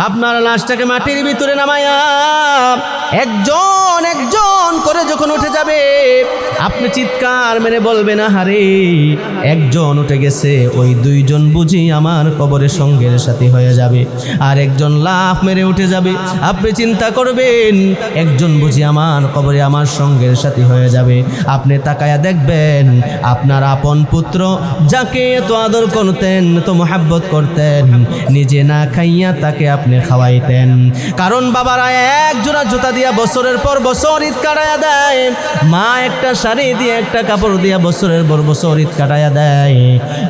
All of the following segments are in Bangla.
আপনার লাশটাকে মাটির ভিতরে নামায়া একজন একজন করে যখন উঠে যাবে, আপনি চিৎকার মেরে বলবেন, আহারে একজন উঠে গেছে, ওই দুইজন বুঝি আমার কবরের সঙ্গের সাথী হয়ে যাবে। আর একজন লাফ মেরে উঠে যাবে, আপনি চিন্তা করবেন একজন বুঝি আমার কবরে আমার সঙ্গের সাথী হয়ে যাবে। আপনি তাকায়া দেখবেন আপনার আপন পুত্র, যাকে এত আদর করতেন, এত মোহাব্বত করতেন, নিজে না খাইয়া তাকে আপনি খাওয়াইতেন। কারণ বাবারা এক জোড়া জুতা দিয়া বছরের পর বছর ঈদ কাটাইয়া দেয়, মা একটা শাড়ি দিয়ে একটা কাপড় দিয়া বছরের পর বছর ঈদ কাটাইয়া দেয়।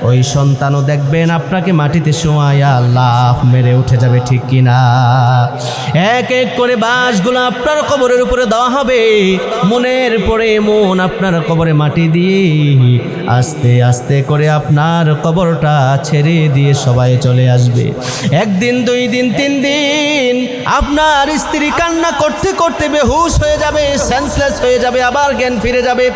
ওই সন্তানও দেখবেন আপনাকে মাটিতে শোয়াইয়া লাফ মেরে উঠে যাবে, ঠিক কিনা? এক এক করে বাঁশগুলো আপনার কবরের উপরে দেওয়া হবে, মনের পরে মন আপনার কবরে মাটি দিয়ে আস্তে আস্তে করে আপনার কবরটা ছেড়ে দিয়ে সবাই চলে আসবে। একদিন, দুই দিন, তিন দিন আপনার স্ত্রী কান্না করতে করতে বেহুশ হয়ে যাবে, সেন্সলেস হয়ে যাবে, আবার জ্ঞান ফিরে যাবে।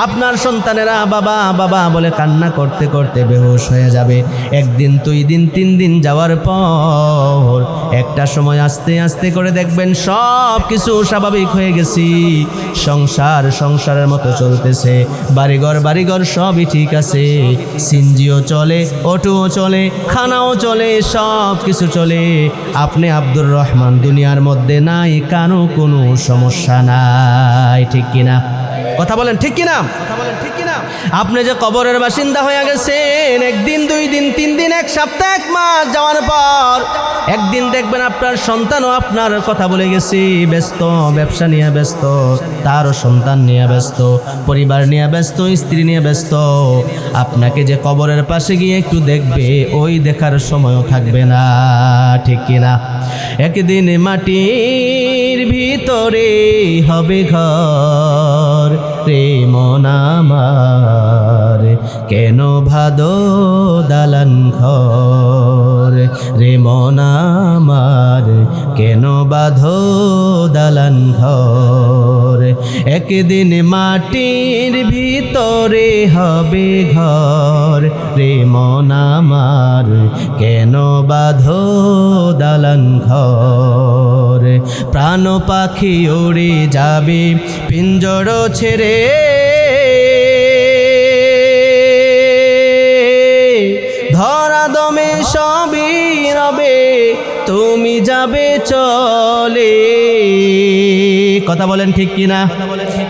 আপনার সন্তানেরা বাবা বাবা বলে কান্না করতে করতে বেহুশ হয়ে যাবে। একদিন, দুই দিন, তিন দিন যাওয়ার পর একটা সময় আস্তে আস্তে করে দেখবেন সব কিছু স্বাভাবিক হয়ে গেছি, সংসার সংসারের মতো চলতেছে, বাড়িঘর সবই ঠিক আছে, সিনজিও চলে, অটোও চলে, খানাও চলে, সব কিছু চলে। আপনি আব্দুর রহমান, দুনিয়ার মধ্যে নাই কারো কোনো সমস্যা নাই, ঠিক কিনা? কথা বলেন ঠিক কিনা? আপনি যে কবরের বাসিন্দা হয়ে গেছেন, একদিন, দুই দিন, তিন দিন, এক সপ্তাহ, এক মাস যাওয়ার পর একদিন দেখবেন আপনার সন্তানও আপনার কথা বলে গেছি, ব্যস্ত, ব্যবসা নিয়ে ব্যস্ত, তারও সন্তান নিয়ে ব্যস্ত, পরিবার নিয়ে ব্যস্ত, স্ত্রী নিয়ে ব্যস্ত। আপনাকে যে কবরের পাশে গিয়ে একটু দেখবে, ওই দেখার সময়ও থাকবে না, ঠিক কিনা? একদিন মাটির ভিতরে হবে ঘর রে মন আমার, কেন ভাদো দালান ঘর রে মন আমার, কেন বাঁধো দালান ঘর। একদিন মাটির ভিতরে হবে ঘর রে মন আমার, কেন বাঁধো দালান ঘর। প্রাণ পাখি উড়ে যাবে পিঞ্জর ছেড়ে, ধরা দমে সবই রবে, তুমি যাবে চলে। কথা বলেন ঠিক কিনা?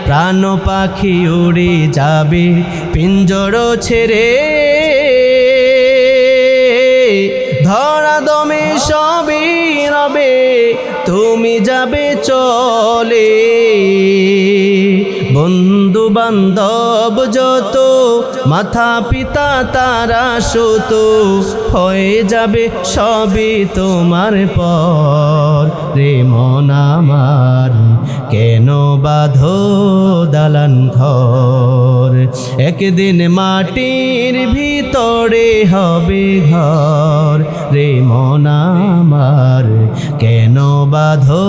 প্রাণ পাখি উড়ে যাবে পিঞ্জর ছেড়ে, ধরা দমে সবই রবে, তুমি যাবে চলে। বন্ধু বান্ধব যত, মাথা পিতা তারা সুত, হয়ে যাবে সবই তোমার পর রে মন আমার, কেন বাঁধো দালান ঘর। একদিন মাটির ভিতরে হবে ঘর রে মন আমার, কেন বাঁধো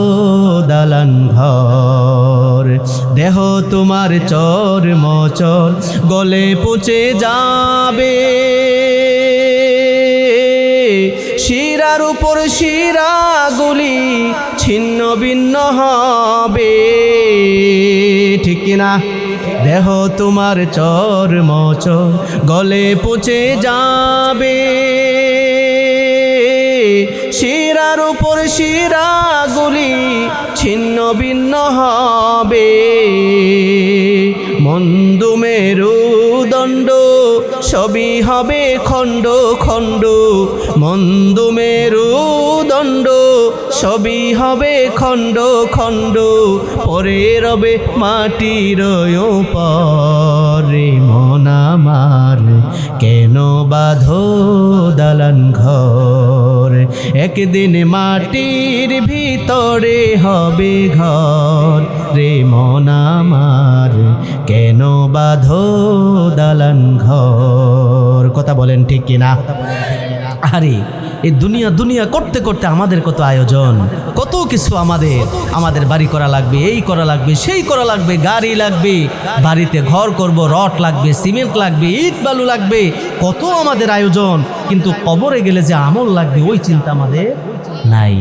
দালান ঘর। দেহ তোমার চর মচর গলে পচে যাবে, শিরার উপর শিরাগুলি ছিন্ন ভিন্ন হবে, ঠিক কিনা? দেহ তোমার চর মচর গলে পচে যাবে, শিরার উপর শিরাগুলি ছিন্ন ভিন্ন হবে। মন্দ মেরুদণ্ড সবই হবে খণ্ড খণ্ড, মন্দ মেরুদণ্ড সবই হবে খণ্ড খণ্ড, পরে রবে মাটির পরে মন আমার, কেন বাঁধো দালান ঘর। একদিন মাটির ভিতরে হবে ঘর রে মন আমার, কেন বাঁধো দালান ঘর। কথা বলেন ঠিক কিনা? আরে এই দুনিয়া দুনিয়া করতে করতে আমাদের কত আয়োজন, কত কিছু আমাদের বাড়ি করা লাগবে, এই করা লাগবে, সেই করা লাগবে, গাড়ি লাগবে, বাড়িতে ঘর করব, রড লাগবে, সিমেন্ট লাগবে, ইট বালু লাগবে, কত আমাদের আয়োজন। কিন্তু কবরে গেলে যে আমল লাগবে ওই চিন্তা আমাদের নাই।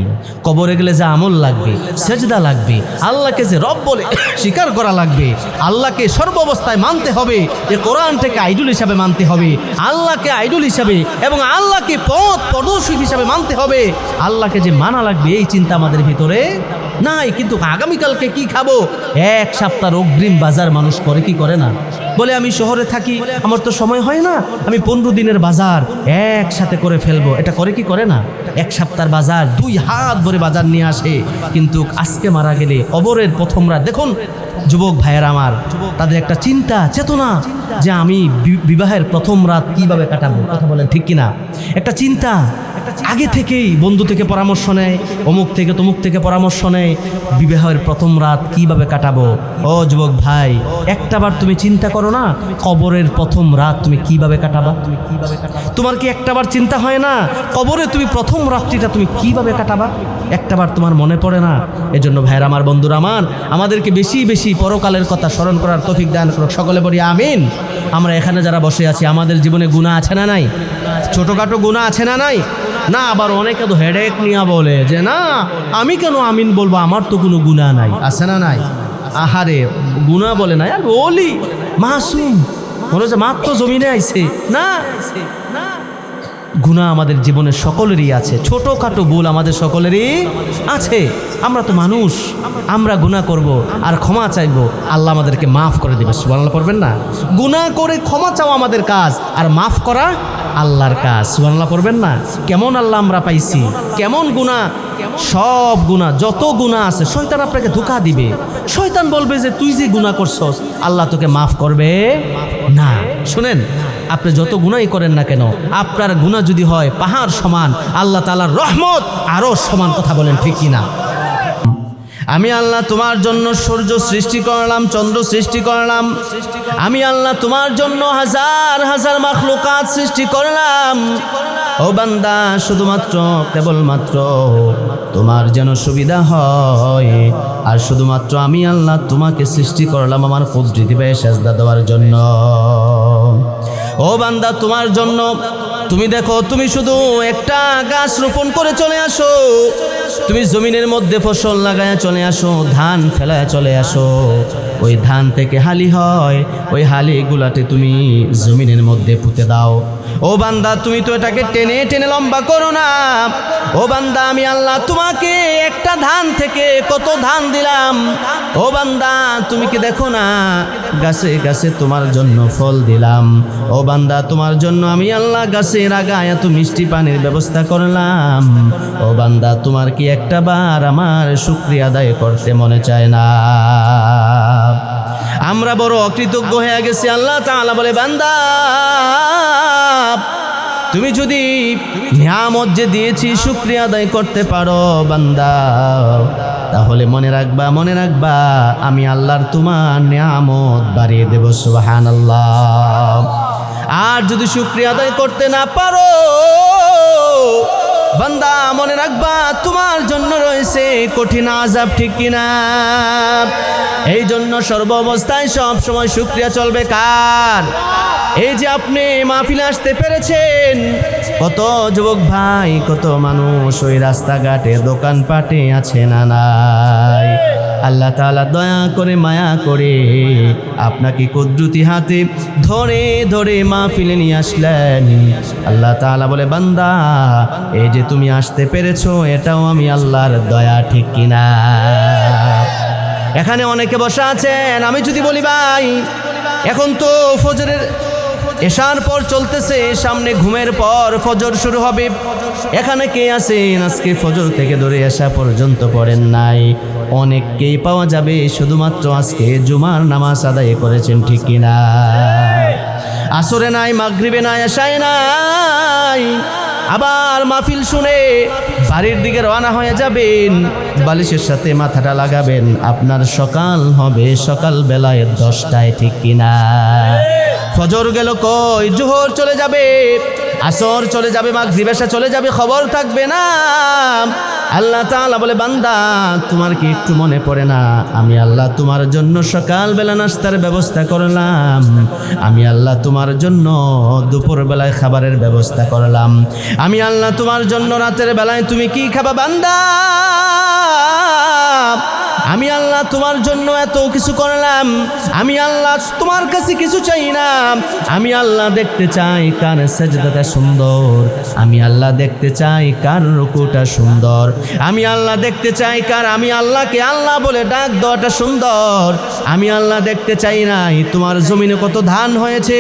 কবরে গেলে যে আমল লাগবে, সেজদা লাগবে, আল্লাহকে যে রব বলে স্বীকার করা লাগবে, আল্লাহকে সর্বাবস্থায় মানতে হবে, এ কোরআনটাকে আইডল হিসাবে মানতে হবে, আল্লাহকে আইডল হিসাবে এবং আল্লাহকে পথ প্রদর্শক হিসাবে মানতে হবে, আল্লাহকে যে মানা লাগবে এই চিন্তা আমাদের ভিতরে নাই। কিন্তু আগামীকালকে কি খাবো, এক সপ্তাহ অগ্রিম বাজার মানুষ করে কি করে না? বলে আমি শহরে থাকি, আমার তো সময় হয় না, আমি 15 দিনের বাজার একসাথে করে ফেলবো। এটা করে কি করে না? এক সপ্তাহের বাজার 2 হাত ভরে বাজার নিয়ে আসে। কিন্তু আজকে মারা গেলে কবরের প্রথম রাত, দেখুন যুবক ভাইয়েরা আমার, তাদের একটা চিন্তা চেতনা যে আমি বিবাহের প্রথম রাত কিভাবে কাটাবো। কথা বলেন ঠিক কিনা? একটা চিন্তা আগে থেকেই বন্ধু থেকে পরামর্শ নেয়, অমুক থেকে তমুক থেকে পরামর্শ নেয়, বিবাহের প্রথম রাত কিভাবে কাটাবো। ও যুবক ভাই, একটাবার তুমি চিন্তা করো না, কবরের প্রথম রাত তুমি কিভাবে কাটাবা? তোমার কি একটাবার চিন্তা হয় না কবরে তুমি প্রথম রাত্রিটা তুমি কিভাবে কাটাবা? একটাবার তোমার মনে পড়ে না? এজন্য ভাইরা আমার, বন্ধুরা আমার, আমাদেরকে বেশি বেশি পরকালের কথা স্মরণ করার তৌফিক দান করুক। সকলে বলি আমিন। আমরা এখানে যারা বসে আছি, আমাদের জীবনে গুনাহ আছে না নাই? ছোটোখাটো গুনাহ আছে না নাই? না, আবার অনেকে তো হেডেক নিয়ে বলে যে না, আমি কেন আমিন বলবো, আমার তো কোনো গুনাহ নাই। আছে না নাই? আহারে, গুনাহ বলে না, আর বলি মাসুম মনে হচ্ছে মাত্র জমিনে আইছে না। গুনাহ আমাদের জীবনের সকলেরই আছে, ছোটোখাটো ভুল আমাদের সকলেরই আছে। আমরা তো মানুষ, আমরা গুনাহ করব আর ক্ষমা চাইবো, আল্লাহ আমাদেরকে মাফ করে দেবে। সুবহানাল্লাহ পড়বেন না? গুনাহ করে ক্ষমা চাওয়া আমাদের কাজ, আর মাফ করা আল্লাহর কাজ। সুবহানাল্লাহ পড়বেন না? কেমন আল্লাহ আমরা পাইছি, কেমন গুনাহ, সব গুনাহ, যত গুনাহ আছে, শয়তান আপনাকে ধোঁকা দিবে। শয়তান বলবে যে তুই যে গুনাহ করছস, আল্লাহ তোকে মাফ করবে না। শুনেন, আপনি যত গুনাহই করেন না কেন, আপনার গুনাহ যদি হয় পাহাড় সমান, আল্লাহ তাআলার রহমত আরো সমান। কথা বলেন ঠিক কিনা? আমি আল্লাহ তোমার জন্য সূর্য সৃষ্টি করলাম, চন্দ্র সৃষ্টি করলাম, আমি আল্লাহ তোমার জন্য হাজার হাজার মাখলুকাত সৃষ্টি করলাম। ও বান্দা, শুধুমাত্র কেবলমাত্র তোমার যেন সুবিধা হয়, আর শুধুমাত্র আমি আল্লাহ তোমাকে সৃষ্টি করলাম আমার কুদরতি পায়ে সেজদা দেওয়ার জন্য। ও বান্দা, তোমার জন্য, তুমি দেখো, তুমি শুধু একটা গাছ রোপণ করে চলে আসো, তুমি জমিনের মধ্যে ফসল লাগায়া চলে আসো, ধান ফেলায় চলে আসো, ওই ধান থেকে হালি হয়, ওই হালিগুলাতে তুমি জমিনের মধ্যে পুঁতে দাও। ও বান্দা, তুমি তো এটাকে টেনে টেনে লম্বা করো না। ও বান্দা, আমি আল্লাহ তোমাকে একটা ধান থেকে কত ধান দিলাম। ও বান্দা, তুমি কি দেখো না গাছে গাছে তোমার জন্য ফল দিলাম। ও বান্দা, তোমার জন্য আমি আল্লাহ গাছের আগায় এত মিষ্টি পানির ব্যবস্থা করলাম। ও বান্দা, তোমার কি একটা বার আমার শুকরিয়া আদায় করতে মনে চায় না? আমরা বড় অকৃতজ্ঞ হয়ে গেছি। আল্লাহ তাআলা বলে, বান্দা, তুমি যদি নিয়ামত যে দিয়েছি শুকরিয়া আদায় করতে পারো বান্দা, তাহলে মনে রাখবা, মনে রাখবা, আমি আল্লাহর তোমার নিয়ামত বাড়িয়ে দেব। সুবহানাল্লাহ। আর যদি শুকরিয়া আদায় করতে না পারো বান্দা, মনে রাখবা, তোমার জন্য রয়েছে কঠিন আযাব। ঠিক কিনা? এই জন্য সর্ব অবস্থায় সব সময় শুকরিয়া চলবে কার? এই যে আপনি মাহফিলে আসতে পেরেছেন, কত যুবক ভাই, কত মানুষ ওই রাস্তাঘাটে দোকানপাটে আছে না নাই? আল্লাহ তাআলা দয়া করে মায়া করে আপনাকে কুদরতি হাতে ধরে ধরে মাহফিলে নিয়ে আসলেন। আল্লাহ তাআলা বলে, বান্দা, এই যে তুমি আসতে পেরেছো, এটাও আমি আল্লাহর দয়া। ঠিক কিনা? এখানে অনেকে বসা আছেন, আমি যদি বলি ভাই, এখন তো ফজরের এশার পর চলতেছে, সামনে ঘুমের পর ফজর শুরু হবে, এখানে কে আছেন আজকে ফজর থেকে ধরে এশা পর্যন্ত পড়েন নাই? অনেককেই পাওয়া যাবে শুধুমাত্র আজকে জুমার নামাজ আদায় করেছেন। ঠিক কিনা? আসরে নাই, মাগরিবে নাই, এশায় নাই, আবার মাহফিল শুনে বাড়ির দিকে রওনা হয়ে যাবেন, বালিশের সাথে মাথাটা লাগাবেন, আপনার সকাল হবে সকাল বেলায় 10টায়। ঠিক কিনা? ফজর গেল কই, জোহর চলে যাবে, আসর চলে যাবে, মাগরিব এশা চলে যাবে, খবর থাকবে না। আল্লাহ তাআলা বলে, বান্দা তোমার কি একটু মনে পড়ে না আমি আল্লাহ তোমার জন্য সকালবেলা নাস্তার ব্যবস্থা করলাম, আমি আল্লাহ তোমার জন্য দুপুর বেলায় খাবারের ব্যবস্থা করলাম, আমি আল্লাহ তোমার জন্য রাতের বেলায় তুমি কি খাবা বান্দা, আমি আল্লাহ তোমার জন্য এত কিছু করলাম, আমি আল্লাহ তোমার কাছে কিছু চাই না, আমি আল্লাহ দেখতে চাই কার সাজদাটা সুন্দর, আমি আল্লাহ দেখতে চাই কার রুকুটা সুন্দর, আমি আল্লাহ দেখতে চাই কার আমি আল্লাহকে আল্লাহ বলে ডাক দেওয়াটা সুন্দর, আমি আল্লাহ দেখতে চাই নাই তোমার জমিনে কত ধান হয়েছে,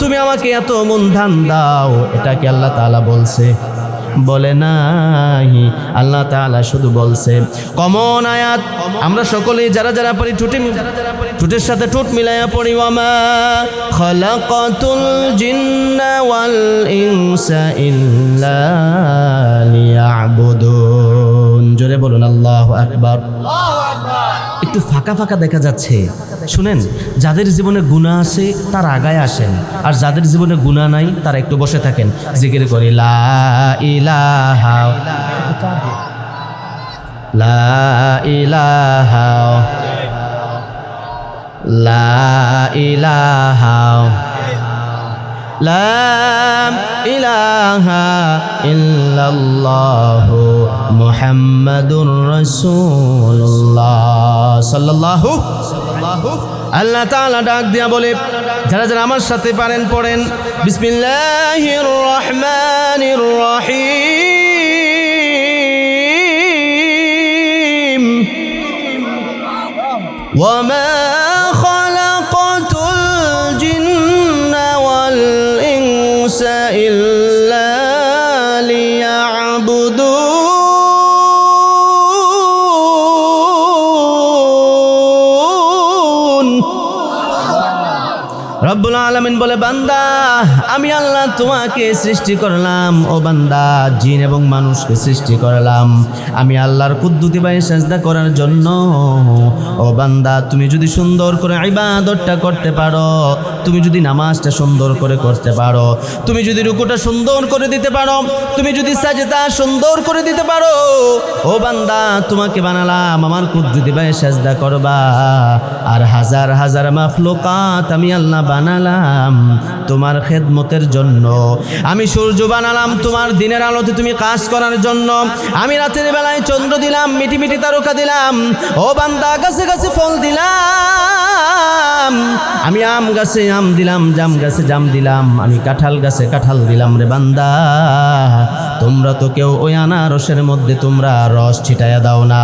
তুমি আমাকে এত মন ধান দাও, এটা কি আল্লাহ তাআলা বলছে? বলে নাই। আল্লাহ তাআলা শুধু বলছে কমন আয়াত, আমরা সকলেই যারা যারা পড়ি ঠোঁটের সাথে ঠোঁট মিলাইয়া পড়ি, ওয়ামা খালাকাতুল জিন্না ওয়াল ইনসা ইল্লা লিয়াবুদুন। জোরে বলুন আল্লাহু আকবার। একটু ফাঁকা ফাঁকা দেখা যাচ্ছে, শুনেন, যাদের জীবনে গুনাহ আছে তার আগায় আসেন, আর যাদের জীবনে গুনাহ নাই তারা একটু বসে থাকেন, জিকির করি লা ইলাহা লা ইলাহা লা ইলাহা লা ইলাহা ইল্লাল্লাহু মুহাম্মাদুর রাসূলুল্লাহ সাল্লাল্লাহু। আল্লাহ তাআলা ডাক দিয়া বলে, যারা যারা আমার সাথে পারেন পড়েন, বিসমিল্লাহির রহমানির রহিম, ওয়ামা খালাকাতুল জিন্না ওয়াল ইনসা ইল্লা লিয়াবুদুন। রব্বুল আলামিন বলে, বান্দা আমি আল্লাহ তোমাকে সৃষ্টি করলাম, ও বান্দা জিন এবং মানুষকে সৃষ্টি করলাম আমি আল্লাহর কুদ্দুতি বাই সাজদা করার জন্য। ও বান্দা তুমি যদি সুন্দর করে ইবাদতটা করতে পারো, তুমি যদি নামাজটা সুন্দর করে করতে পারো, তুমি যদি রুকুটা সুন্দর করে দিতে পারো, তুমি যদি সাজদা সুন্দর করে দিতে পারো, ও বান্দা তোমাকে বানালাম আমার কুদ্দুতি বাই সাজদা করবা। আর হাজার হাজার মাখলুকাত আমি আল্লাহ বানালাম তোমার খেদমতের জন্য, আমি সূর্য বানালাম তোমার দিনের আলোতে তুমি কাজ করার জন্য, আমি রাতের বেলায় চন্দ্র দিলাম, মিটি মিটি তারকা দিলাম, ও বান্দা গাছে গাছে ফল দিলাম, আমি আম গাছে আম দিলাম, জাম গাছে জাম দিলাম, আমি কাঁঠাল গাছে কাঁঠাল দিলাম। রে বান্দা তোমরা তো কেউ ওই আনারসের মধ্যে তোমরা রস ছিটাইয়া দাও না,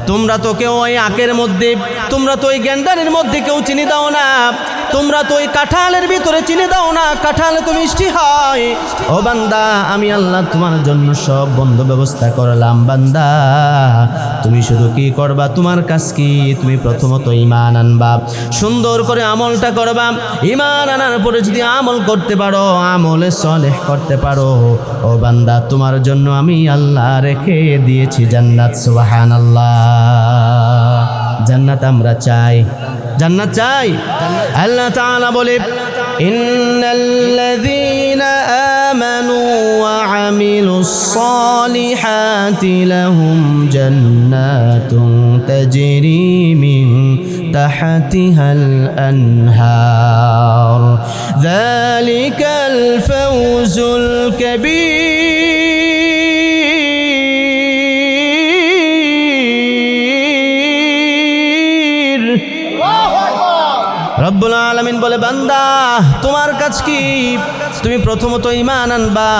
তোমরা তো কেউ ওই আখের মধ্যে, তোমরা তো ওই গেন্ডারের মধ্যে কেউ চিনি দাও না, তোমরা তো ওই কাঁঠালের ভিতরে চিনি দাও না, কাঁঠালে তো মিষ্টি হয়। ও বান্দা আমি আল্লাহ তোমার জন্য সব বন্ধ ব্যবস্থা করলাম, বান্দা তুমি শুধু কি করবা, তোমার কাজ কি, তুমি প্রথমত ঈমান আনবা, সুন্দর করে আমলটা করবা, ঈমান আনার পরে যদি আমল করতে পারো, আমলে সলেহ করতে পারো, ও বান্দা তোমার জন্য আমি আল্লাহ রেখে দিয়েছি জান্নাত। সুবহানাল্লাহ। জান্নাত আমরা চাই, জান্নাত চাই। আল্লাহ তাআলা বলে, ইন্নাল্লাযীনা আমানু ওয়া আমিলুস সালিহাতি লাহুম জান্নাতুন তাজরি মিন তাহতিহাল আনহার যালিকাল ফাওজুল কাবীর। রব্বুল আলামিন বলে, বান্দা তোমার কাজ কি, তুমি প্রথমত ঈমান আনবা,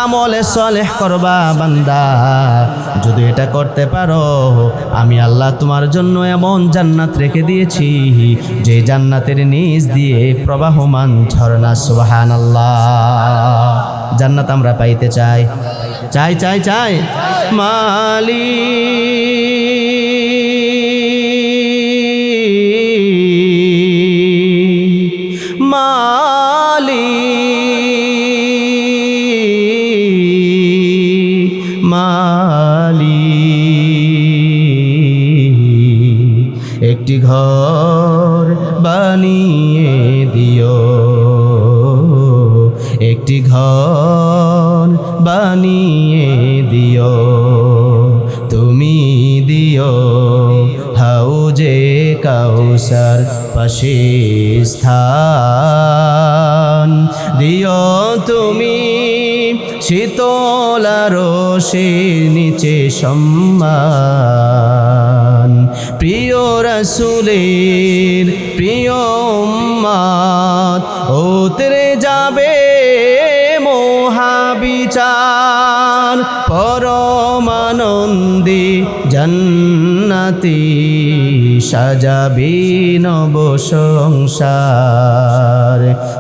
আমলে সলেহ করবা। বান্দা যদি এটা করতে পারো, আমি আল্লাহ তোমার জন্য এমন জান্নাত রেখে দিয়েছি যে জান্নাতের নিচ দিয়ে প্রবাহমান ঝর্ণা। সুবহানাল্লাহ। জান্নাত আমরা পাইতে চাই, চাই চাই চাই। একটি ঘর বানিয়ে দিও, একটি ঘর বানিয়ে দিও, তুমি দিও, হাউজে কাউসার পাশে স্থান দিও তুমি, শীতল রোষের নিচে সম্মান। প্রিয় রাসূলের প্রিয় উম্মত, উতরে যাবে মহাবিচার, পরমানন্দে জান্নাতি সাজাবে নব সংসার।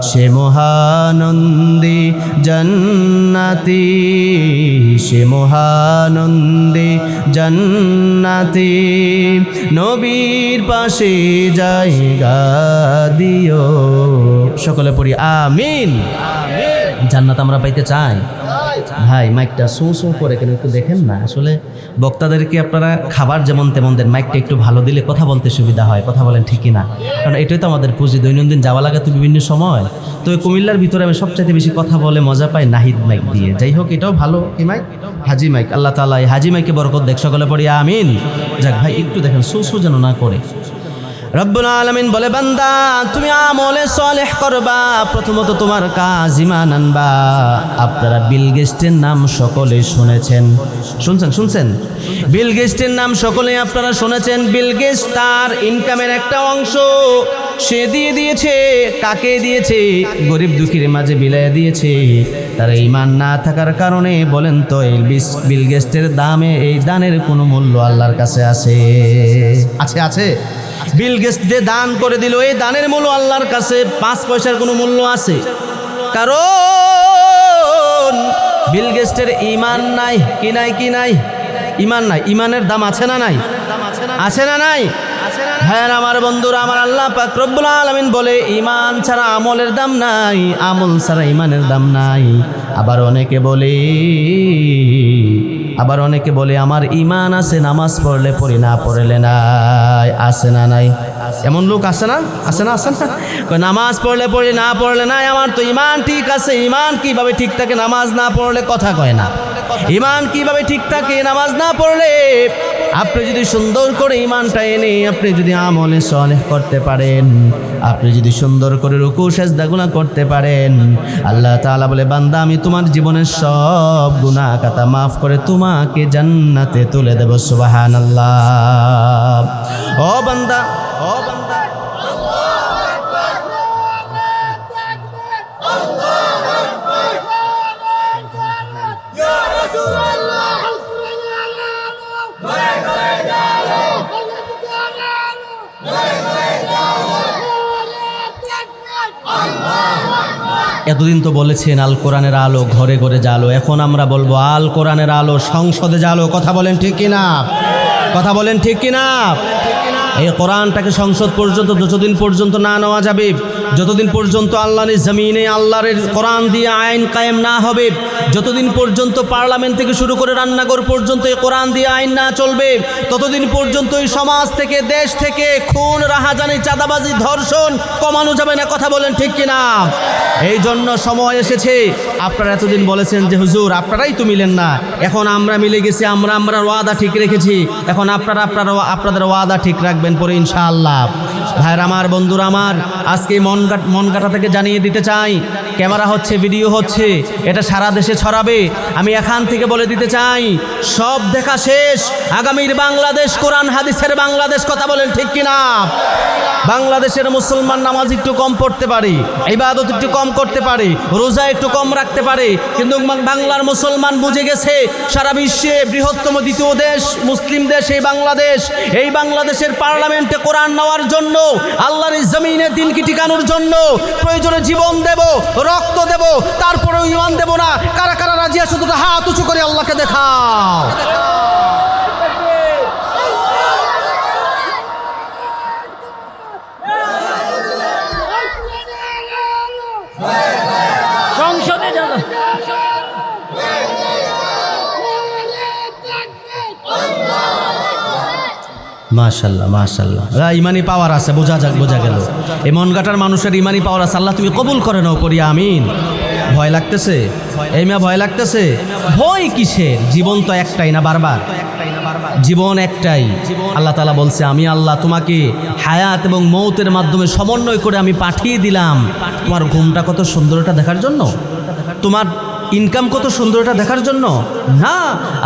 সে মহানন্দে জান্নাতি, সে মহানন্দে জান্নাতি, নবীর পাশে জায়গা দিও। সকলে পড়ি আমিন। জান্নাত আমরা পাইতে চাই। ভাই মাইকটা সু সু করে কেন একটু দেখেন না, আসলে বক্তাদেরকে আপনারা খাবার যেমন তেমন দেন, মাইকটা একটু ভালো দিলে কথা বলতে সুবিধা হয়। কথা বলেন ঠিকই না? কারণ এটাই তো আমাদের পুঁজি, দৈনন্দিন যাওয়া লাগে তো বিভিন্ন সময়। তো কুমিল্লার ভিতরে আমি সবচাইতে বেশি কথা বলে মজা পাই নাহিদ মাইক দিয়ে। যাই হোক, এটাও ভালো কি মাইক, হাজি মাইক। আল্লাহ তাআলা এই হাজি মাইকে বরকত দেখ। সকলে পড়ি আমিন। যাক ভাই একটু দেখেন সু সু যেন না করে। রব্বুল আলামিন বলে, বান্দা তুমি আমলে সালেহ করবা, প্রথমত তোমার কাজ ঈমান আনবা। আপনারা বিল গেটসের নাম সকলে শুনেছেন, শুনছেন? বিল গেটসের নাম সকলে আপনারা শুনেছেন। বিল গেটস তার ইনকামের একটা অংশ সে দিয়ে দিয়েছে। কাকে দিয়েছে? গরিব দুঃখীর মাঝে বিলায় দিয়েছে। তার ঈমান না থাকার কারণে বলেন তো এই বিল গেটসের দামে এই দানের কোনো মূল্য আল্লাহর কাছে আছে? আছে? বিল গেটস যে দান করে দিল, এই দানের মূল্য আল্লাহর কাছে 5 পয়সার কোনো মূল্য আছে? কারণ বিল গেটসের ঈমান নাই। কি নাই? ঈমান নাই। ঈমানের দাম আছে না নাই? হ্যাঁ আমার বন্ধুরা, আমার আল্লাহ পাক রব্বুল আলামিন বলে, ঈমান ছাড়া আমলের দাম নাই, আমল ছাড়া ঈমানের দাম নাই। আবার অনেকে বলে আমার ঈমান আছে, নামাজ পড়লে পড়ি, না পড়লে নাই। আছে না নাই? এমন লোক আছে না? নামাজ পড়লে পড়ি, না পড়লে নাই। আমার তো ঈমান ঠিক আছে। ঈমান কিভাবে ঠিক থাকে নামাজ না পড়লে? কথা কয় না। ঈমান কিভাবে ঠিক থাকে নামাজ না পড়লে? আপনি যদি সুন্দর করে ঈমানটা এনে আপনি যদি আমলে সালেহ করতে পারেন, আপনি যদি সুন্দর করে রুকু সিজদাগুলো করতে পারেন, আল্লাহ তাআলা বলে, বান্দা আমি তোমার জীবনের সব গুনাহ খাতা মাফ করে তোমাকে জান্নাতে তুলে দেব। সুবহানাল্লাহ। ও বান্দা এতদিন তো বলেছেন আল কোরআনের আলো ঘরে ঘরে জ্বালো, এখন আমরা বলবো আল কোরআনের আলো সংসদে জ্বালো। কথা বলেন ঠিক কিনা? এই কোরআনটাকে সংসদ পর্যন্ত যতদিন পর্যন্ত না নেওয়া যাবে, যতদিন পর্যন্ত আল্লাহর জমিনে আল্লাহর কোরআন দিয়ে আইন কায়েম না হবে, যতদিন পর্যন্ত পার্লামেন্ট থেকে শুরু করে রান্নাঘর পর্যন্ত এই কোরআন দিয়ে আইন না চলবে, ততদিন পর্যন্ত এই সমাজ থেকে, দেশ থেকে খুন, রাহাজানি, চাঁদাবাজি, ধর্ষণ কমানো যাবে না। কথা বলেন ঠিক কিনা? এই জন্য সময় এসেছে। আপনারা এতদিন বলেছেন যে হুজুর আপনারাই তো মিলেন না, এখন আমরা মিলে গেছি, আমরা ওয়াদা ঠিক রেখেছি, এখন আপনাদের ওয়াদা ঠিক রাখবেন পরে ইনশাআল্লাহ। ভাইরা আমার, বন্ধুরা আমার, আজকে মন কাটা থেকে জানিয়ে দিতে চাই, ক্যামেরা হচ্ছে, ভিডিও হচ্ছে, এটা সারা দেশে ছড়াবে। আমি এখান থেকে বলে দিতে চাই, সব দেখা শেষ, আগামীর বাংলাদেশ কোরআন হাদিসের বাংলাদেশ। কথা বলেন ঠিক কিনা? বাংলাদেশের মুসলমান নামাজ একটু কম পড়তে পারে, ইবাদত একটু কম করতে পারে, রোজা একটু কম রাখতে পারে, কিন্তু বাংলার মুসলমান বুঝে গেছে সারা বিশ্বে বৃহত্তম দ্বিতীয় দেশ, মুসলিম দেশ এই বাংলাদেশ। এই বাংলাদেশের পার্লামেন্টে কোরআন নেওয়ার জন্য, আল্লাহর জমিনে দিনকে টিকানোর জন্য প্রয়োজনে জীবন দেব, রক্ত দেব, তারপরেও ঈমান দেব না। কারা কারা রাজি আছো? দুটো হাত উঁচু করে আল্লাহকে দেখাও। সংসদে যাবে। মাশাআল্লাহ মাশাআল্লাহ, ইমানি পাওয়ার আছে, বোঝা গেল এই মনগাটার মানুষের ইমানি পাওয়ার আছে। আল্লাহ তুমি কবুল করে নাও, পড়ি আমিন। ভয় লাগতেছে? এই মেয়ে ভয় লাগতেছে? ভয় কিসের? জীবন তো একটাই না বারবার? জীবন একটাই। আল্লাহ তাআলা বলছে আমি আল্লাহ তোমাকে হায়াত এবং মৌতের মাধ্যমে সমন্বয় করে আমি পাঠিয়ে দিলাম তোমার ঘুমটা কত সুন্দর এটা দেখার জন্য, তোমার ইনকাম কত সুন্দর এটা দেখার জন্য না।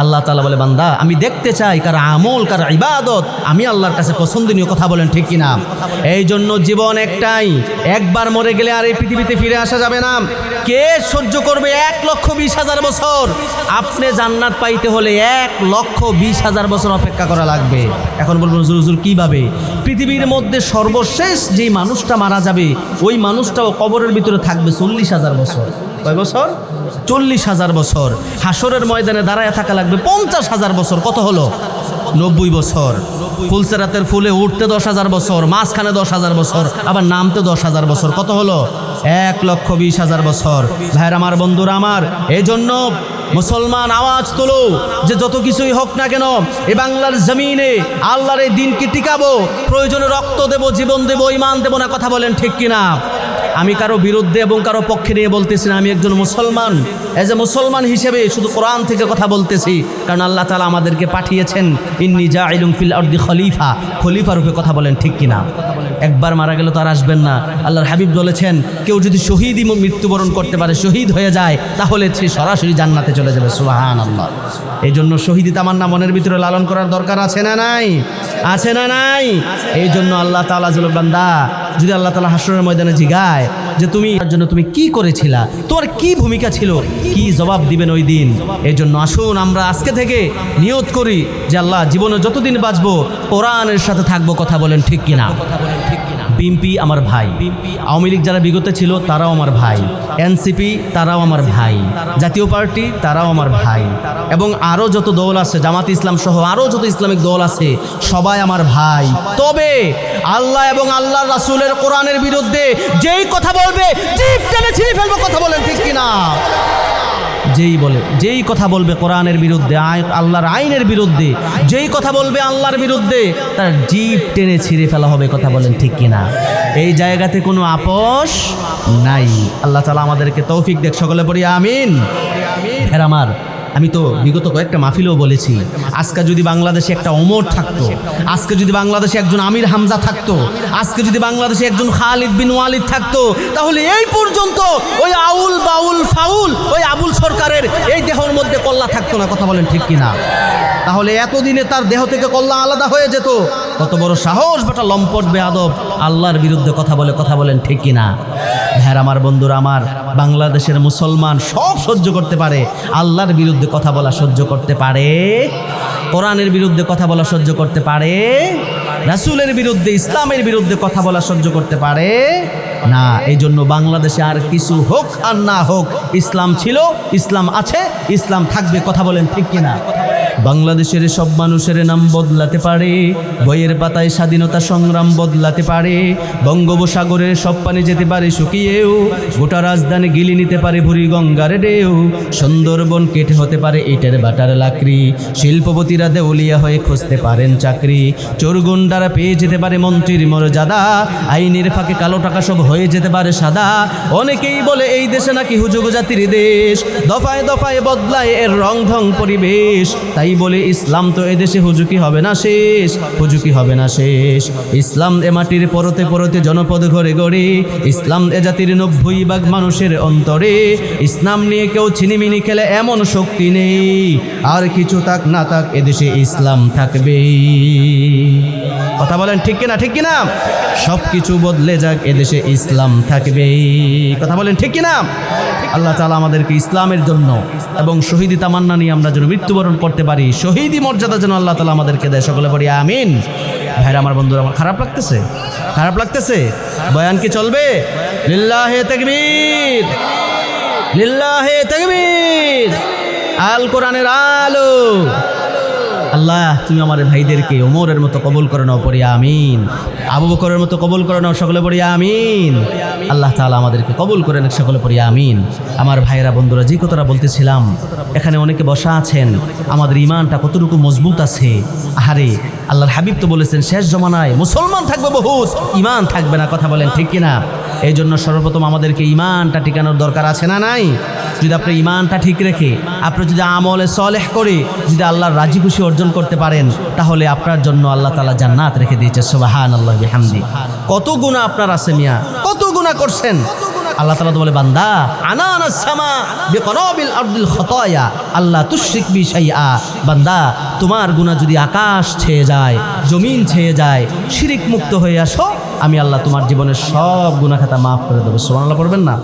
আল্লাহ তাআলা বলে বান্দা আমি দেখতে চাই কার আমল কার ইবাদত আমি আল্লাহর কাছে পছন্দনীয়, কথা বলেন ঠিক কিনা। এই জন্য জীবন একটাই, একবার মরে গেলে আর এই পৃথিবীতে ফিরে আসা যাবে না। কে সহ্য করবে 1,20,000 বছর? আপনি জান্নাত পাইতে হলে 1,20,000 বছর অপেক্ষা করা লাগবে। এখন বলবেন হুজুর হুজুর কীভাবে? পৃথিবীর মধ্যে সর্বশেষ যেই মানুষটা মারা যাবে ওই মানুষটাও কবরের ভিতরে থাকবে 40,000 বছর। কয় বছর? 40,000 বছর। হাসরের ময়দানে দাঁড়ায় থাকা লাগবে 50,000 বছর। কত হলো? 90 বছর। ফুলসেরাতের ফুলে উঠতে 10,000 বছর, মাঝখানে 10,000 বছর, আবার নামতে 10,000 বছর। কত হলো? 1,20,000 বছর। ভাইয়ের আমার, বন্ধুরা আমার, এই জন্য মুসলমান আওয়াজ তোলো যে যত কিছুই হোক না কেন এ বাংলার জমিনে আল্লাহর এই দিনকে টিকাবো, প্রয়োজনে রক্ত দেব, জীবন দেব, ঈমান দেব না। কথা বলেন ঠিক কিনা? আমি কারো বিরুদ্ধে এবং কারো পক্ষে নিয়ে বলতেছি না, আমি একজন মুসলমান, এজ এ মুসলমান হিসেবে শুধু কোরআন থেকে কথা বলতেছি। কারণ আল্লাহ তাআলা আমাদেরকে পাঠিয়েছেন ইন্নী জাইলুন ফিল আরদি খলিফা, খলিফা রূপে। কথা বলেন ঠিক কিনা? একবার মারা গেলে তো আর আসবেন না। আল্লাহর হাবিব বলেছেন কেউ যদি শহীদই মৃত্যুবরণ করতে পারে, শহীদ হয়ে যায়, তাহলে সে সরাসরি জান্নাতে চলে যাবে। সুবহানাল্লাহ। এই জন্য শহীদি তামান্না মনের ভিতরে লালন করার দরকার আছে না নাই? আছে না নাই? এই জন্য আল্লাহ তাআলা জল বান্দা যদি আল্লাহ তাআলা হাসরের ময়দানে জিগায় যে তুমি তার জন্য তুমি কি করেছিলা, তোমার কি ভূমিকা ছিল, কি জবাব দিবেন ওই দিন। এই জন্য আসুন আমরা আজকে থেকে নিয়ত করি যে আল্লাহ জীবনে যতদিন বাঁচবো কোরআনের সাথে থাকবো। কথা বলেন ঠিক কিনা? বিএনপি আমার ভাই, আওয়ামী লীগ যারা বিগত ছিল তারাও আমার ভাই, এনসিপি তারাও আমার ভাই, জাতীয় পার্টি তারাও আমার ভাই, এবং আরও যত দল আছে, জামাত ইসলাম সহ আরও যত ইসলামিক দল আছে সবাই আমার ভাই। তবে আল্লাহ এবং আল্লাহর রাসূলের কোরআনের বিরুদ্ধে যেই কথা বলবে জিভ টেনে ছিঁড়ে ফেলবো। কথা বলেন ঠিক কিনা? যেই কথা বলবে কোরআনের বিরুদ্ধে, আল্লাহর আইনের বিরুদ্ধে, যেই কথা বলবে আল্লাহর বিরুদ্ধে, তার জিভ টেনে ছিঁড়ে ফেলা হবে। কথা বলেন ঠিক কিনা? এই জায়গাতে কোনো আপোষ নাই। আল্লাহ তাআলা আমাদেরকে তৌফিক দেখ। সকলে পড়ি আমিন। হের আমার, আমি তো বিগত কয়েকটা মাহফিলেও বলেছি, আজকে যদি বাংলাদেশে একটা ওমর থাকতো, আজকে যদি বাংলাদেশে একজন আমির হামজা থাকতো, আজকে যদি বাংলাদেশে একজন খালিদ বিন ওয়ালিদ থাকতো, তাহলে এই পর্যন্ত ওই আউল বাউল ফাউল ওই আবুল সরকারের এই দেহের মধ্যে কল্লা থাকতো না। কথা বলেন ঠিক কিনা? তাহলে এতদিনে তার দেহ থেকে কল্লা আলাদা হয়ে যেত। কত বড় সাহস বেটা, লম্পট বেয়াদব, আল্লাহর বিরুদ্ধে কথা বলে। কথা বলেন ঠিক কিনা? হ্যাঁ আমার বন্ধুরা আমার, বাংলাদেশের মুসলমান সব সহ্য করতে পারে, আল্লাহর বিরুদ্ধে কথা বলা সহ্য করতে পারে, কোরআনের বিরুদ্ধে কথা বলা সহ্য করতে পারে, রাসূলের বিরুদ্ধে ইসলামের বিরুদ্ধে কথা বলা সহ্য করতে পারে না। এই জন্য বাংলাদেশে আর কিছু হোক আর না হোক, ইসলাম ছিল, ইসলাম আছে, ইসলাম থাকবে। কথা বলেন ঠিক কিনা? বাংলাদেশের সব মানুষের নাম বদলাতে পারে, বইয়ের পাতায় স্বাধীনতা সংগ্রাম বদলাতে পারে, বঙ্গোপসাগরের সব পানি যেতে পারে শুকিয়েও, গোটা রাজধানী গিলি নিতে পারে বুড়ি গঙ্গার ঢেউ, সুন্দরবন কেটে হতে পারে ইটের বাটার লাকড়ি, শিল্পপতিরা দেউলিয়া হয়ে খুঁজতে পারেন চাকরি, চোরগুন্ডারা পেয়ে যেতে পারে মন্ত্রীর মর্যাদা, আইনের ফাঁকে কালো টাকা সব হয়ে যেতে পারে সাদা। অনেকেই বলে এই দেশে নাকি হুজুগ জাতির দেশ, দফায় দফায় বদলায় এর রং ঢং পরিবেশ, তাই বলে ইসলাম তো এদেশে হুজুকি হবে না শেষ, হুজুকি হবে না শেষ। ইসলাম এ মাটির পরতে পরতে জনপদ ঘরে ঘরে, ইসলাম এ জাতির 90% মানুষের অন্তরে, ইসলাম নিয়ে কেউ ছিনিমিনি খেলে এমন শক্তি নেই, আর কিছু থাক না থাক এদেশে ইসলাম থাকবে। কথা বলেন ঠিক কিনা? ঠিক কিনা? সব কিছু বদলে যাক এদেশে ইসলাম থাকবে। কথা বলেন ঠিক কিনা? আল্লাহ তাআলা আমাদেরকে ইসলামের জন্য এবং শহীদি তামান্না নিয়ে আমরা যেন মৃত্যুবরণ করতে পারি, শহীদি মর্যাদা যেন আল্লাহ তাআলা আমাদেরকে দেয়। সকলে পড়ি আমিন। ভাইরা আমার, বন্ধুরা আমার, খারাপ লাগতেছে? খারাপ লাগতেছে? বয়ান কি চলবে? লিল্লাহে তাকবীর, লিল্লাহে তাকবীর। আল কোরআনের আলো। আল্লাহ তুমি আমার ভাইদেরকে ওমরের মতো কবুল করে নাও, পড়ি আমিন। আবু বকরের মতো কবুল করে নাও, সকলে পড়ি আমিন। আল্লাহ তাআলা আমাদেরকে কবুল করে নাও, সকলে পড়ি আমিন। আমার ভাইরা বন্ধুরা, যে কথাটা বলতেছিলাম, এখানে অনেকে বসা আছেন, আমাদের ইমানটা কতটুকু মজবুত আছে। আহারে, আল্লাহর হাবিব তো বলেছেন শেষ জমানায় মুসলমান থাকবে বহুত, ইমান থাকবে না। কথা বলেন ঠিক কিনা? এই জন্য সর্বপ্রথম আমাদেরকে ইমানটা টিকানোর দরকার আছে না নাই? যদি আপনি ইমানটা ঠিক রেখে আপনি যদি আমলে সলেহ করে যদি আল্লাহর রাজি খুশি অর্জন করতে পারেন, তাহলে আপনার জন্য আল্লাহ তাআলা জান্নাত রেখে দিয়েছে। সুবহানাল্লাহ বিহামদি। কত গুনাহ আপনার আছে মিয়া, কত গুনাহ করছেন। আল্লাহ তাআলা তো বলে, বান্দা আনানাস সামা বিকরাবিল আরদিল খতায়া আল্লাহ তুশরিক বি শাইআ। বান্দা, তোমার গুনাহ যদি আকাশ ছেয়ে যায়, জমিন ছেয়ে যায়, শিরিক মুক্ত হয়ে আসো, আমি আল্লাহ তোমার জীবনের সব গুনাহ খাতা মাফ করে দেবো। সুবহানাল্লাহ পড়বেন না?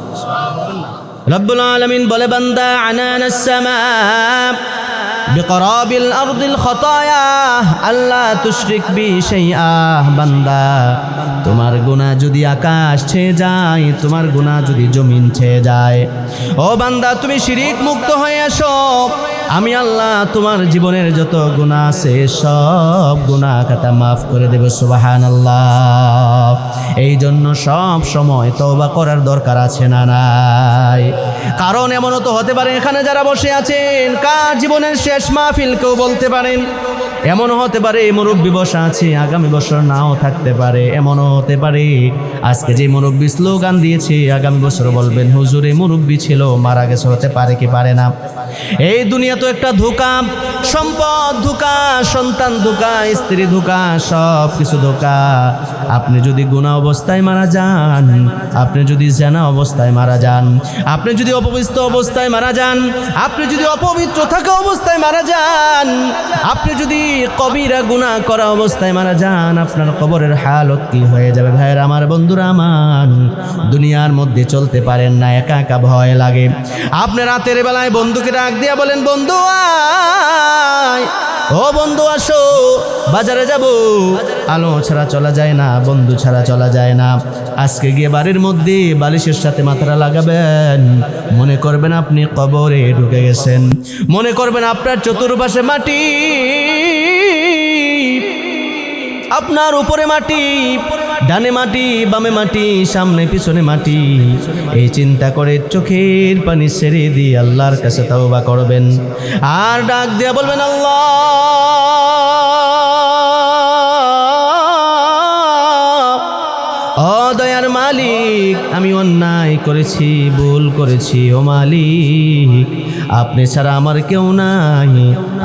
রব্বুল আলামিন বলে, বান্দা আনানাস সামা বিকরাবিল আরদিল খতায়া আল্লাহ তুশরিক বি শাইআ। বান্দা, তোমার গুনাহ যদি আকাশ ছেয়ে যায়, তোমার গুনাহ যদি জমিন ছেয়ে যায়, ও বান্দা তুমি শিরিক মুক্ত হয়ে আসো, আমি আল্লাহ তোমার জীবনের যত গুনাহ আছে সব গুনাহ খাতা মাফ করে দেব। সুবহানাল্লাহ। এই জন্য সব সময় তওবা করার দরকার আছে না নাই? কারণ এমনও তো হতে পারে এখানে যারা বসে আছেন, কার জীবনের শেষ মাহফিল কেউ বলতে পারেন। এমনও হতে পারে মুরব্বী বসা আছে, আগামী বছর নাও থাকতে পারে। এমনও হতে পারে আজকে যে মুরব্বী স্লোগান দিয়েছে, আগামী বছর বলবেন হুজুর এই মুরব্বী ছিল, মারা গেছে। হতে পারে কি পারে না? এই দুনিয়া তো একটা ধোঁকা, সম্পদ ধোঁকা, সন্তান ধোঁকা, স্ত্রী ধোঁকা, সব কিছু ধোঁকা। আপনি যদি গুনাহ অবস্থায় মারা যান, আপনি যদি জানা অবস্থায় মারা যান, আপনি যদি অপবিত্র অবস্থায় মারা যান, আপনি যদি অপবিত্র থাকা অবস্থায় মারা যান, আপনি যদি কবিরা গুনাহ করা অবস্থায় মারা যান, আপনার কবরের হালত কি হয়ে যাবে? ভাইয়ের আমার, বন্ধুরা আমার, দুনিয়ার মধ্যে চলতে পারেন না, একা একা ভয় লাগে। আপনি রাতের বেলায় বন্ধুকে ডাক দিয়া বলেন, বন্ধু আয়, ও বন্ধু আসো, বাজারে যাব। আলো ছাড়া চলা যায় না, বন্ধু ছাড়া চলা যায় না। আজকে গিয়ে বাড়ির মধ্যে বালিশের সাথে মাথাটা লাগাবেন, মনে করবেন আপনি কবরে ঢুকে গেছেন, মনে করবেন আপনার চতুর্পাশে মাটি, আপনার উপরে মাটি, ডানে মাটি, বামে মাটি, সামনে পিছনে মাটি। এই চিন্তা করে চোখের পানি ছেড়ে দিয়ে আল্লাহর কাছে তওবা করবেন, আর ডাক দিয়া বলবেন, আল্লাহ ও দয়ার মালিক, আমি অন্যায় করেছি, ভুল করেছি। ও মালিক, আপনি ছাড়া আমার কেউ নাই,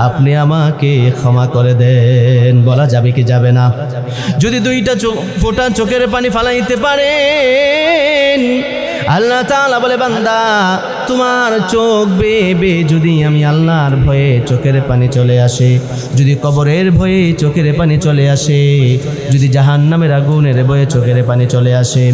আপনি আমাকে ক্ষমা করে দেন। বলা যাবে কি যাবে না? যদি দুইটা ফোঁটা চোখের পানি ফালাইতে পারেন, আল্লাহ তাআলা বলে, বান্দা তোমার চোখ বেয়ে যদি আমি আল্লাহর ভয়ে চোখের পানি চলে আসে, যদি কবরের ভয়ে চোখের পানি চলে আসে, যদি জাহান্নামের আগুনের ভয়ে চোখের পানি চলে আসে,